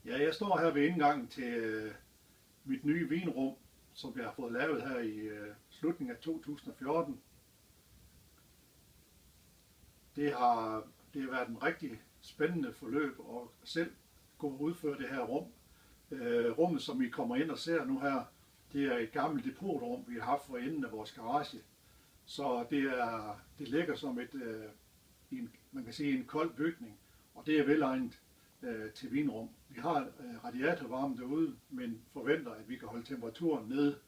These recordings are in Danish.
Ja, jeg står her ved indgangen til mit nye vinrum, som jeg har fået lavet her i slutningen af 2014. Det har været en rigtig spændende forløb at selv gå og udføre det her rum. Rummet, som I kommer ind og ser nu her, det er et gammelt depotrum, vi har haft for enden af vores garage. Så det ligger som man kan sige en kold bygning, og det er velegnet til vinrum. Vi har radiatorvarme derude, men forventer, at vi kan holde temperaturen nede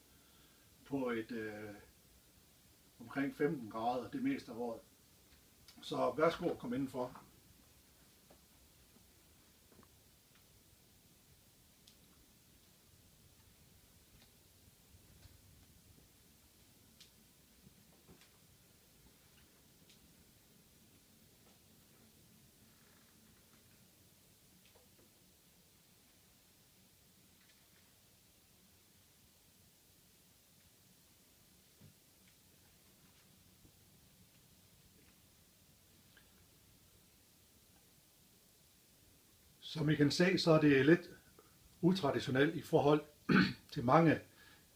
på omkring 15 grader det meste af året. Så værsgo at komme indenfor. Som I kan se, så er det lidt utraditionelt i forhold til mange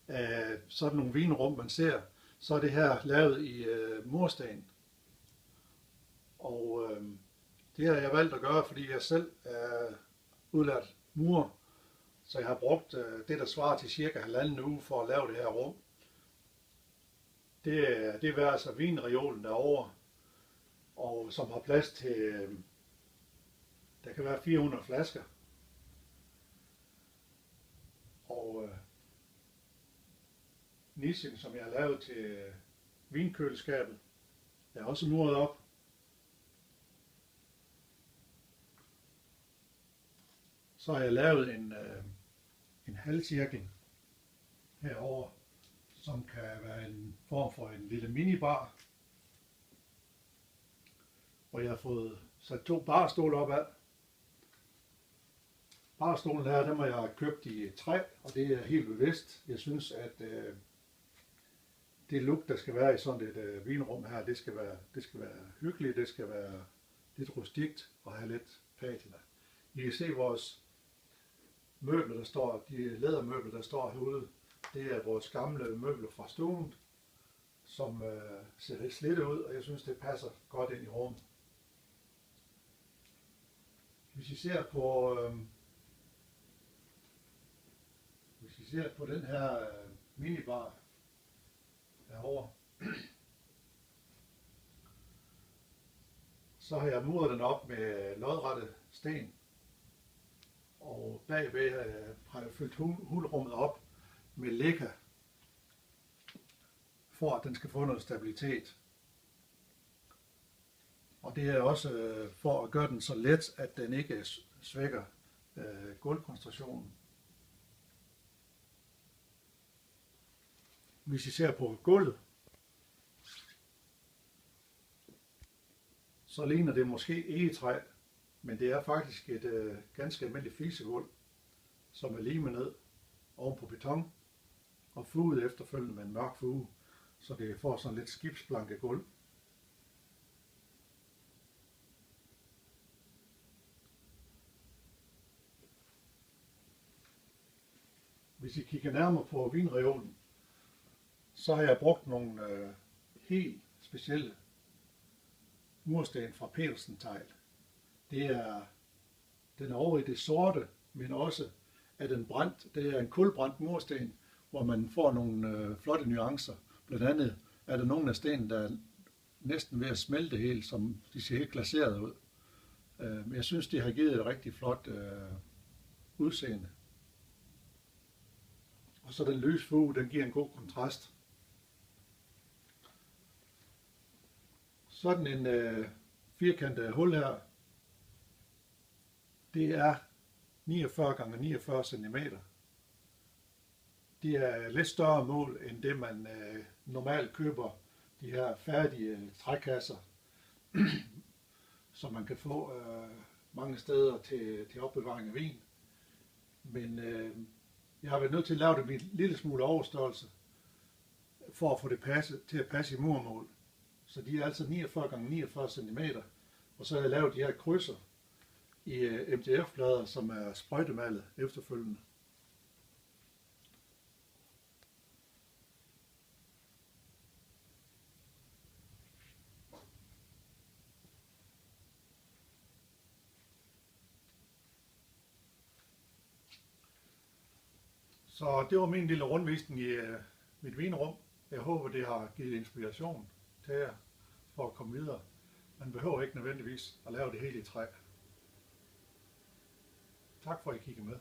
af sådan nogle vinrum, man ser. Så er det her lavet i mursten. Og det har jeg valgt at gøre, fordi jeg selv er udlært murer. Så jeg har brugt det, der svarer til cirka 1,5 uge for at lave det her rum. Det er altså vinreolen derovre, og som har plads til, der kan være 400 flasker. Og nichen, som jeg har lavet til vinkøleskabet, er også muret op. Så har jeg lavet en halvcirkel herover, som kan være en form for en lille minibar. Og jeg har fået sat 2 barstole op ad. Barstolen her, dem har jeg købt i træ, og det er helt bevidst. Jeg synes, at det look, der skal være i sådan et vinrum her, det skal være hyggeligt, det skal være lidt rustikt og have lidt patina. I kan se vores møbler, der står, de lædermøbler, der står herude, det er vores gamle møbler fra stuen, som ser lidt slidte ud, og jeg synes, det passer godt ind i rummet. Hvis I ser på den her minibar herovre, så har jeg muret den op med lodrette sten, og bagved har jeg fyldt hulrummet op med lækker, for at den skal få noget stabilitet. Og det er også for at gøre den så let, at den ikke svækker gulvkonstruktionen. Hvis I ser på gulvet, så ligner det måske egetræ, men det er faktisk et ganske almindeligt flisegulv, som er limet ned oven på beton og fuget efterfølgende med en mørk fuge, så det får sådan lidt skibsplanke gulv. Hvis I kigger nærmere på vinreolen, så har jeg brugt nogle helt specielle mursten fra Petersen Tegl. Den er over i det sorte, men også er den brændt. Det er en kulbrændt mursten, hvor man får nogle flotte nuancer. Blandt andet er der nogle af stenene, der er næsten ved at smelte helt, som de ser helt glaseret ud. Men jeg synes, de har givet et rigtig flot udseende. Og så den lyse fuge, den giver en god kontrast. Sådan en firkantet hul her, det er 49 x 49 cm. Det er lidt større mål end det, man normalt køber, de her færdige trækasser, som man kan få mange steder til opbevaring af vin. Men jeg har været nødt til at lave det med en lille smule overstørrelse, for at få det til at passe i murmål. Så de er altså 49 x 49 cm, og så har jeg lavet de her krydser i MDF-plader, som er sprøjtemalet efterfølgende. Så det var min lille rundvisning i mit vinrum. Jeg håber, det har givet inspiration til jer for at komme videre. Man behøver ikke nødvendigvis at lave det hele i træ. Tak for at I kiggede med.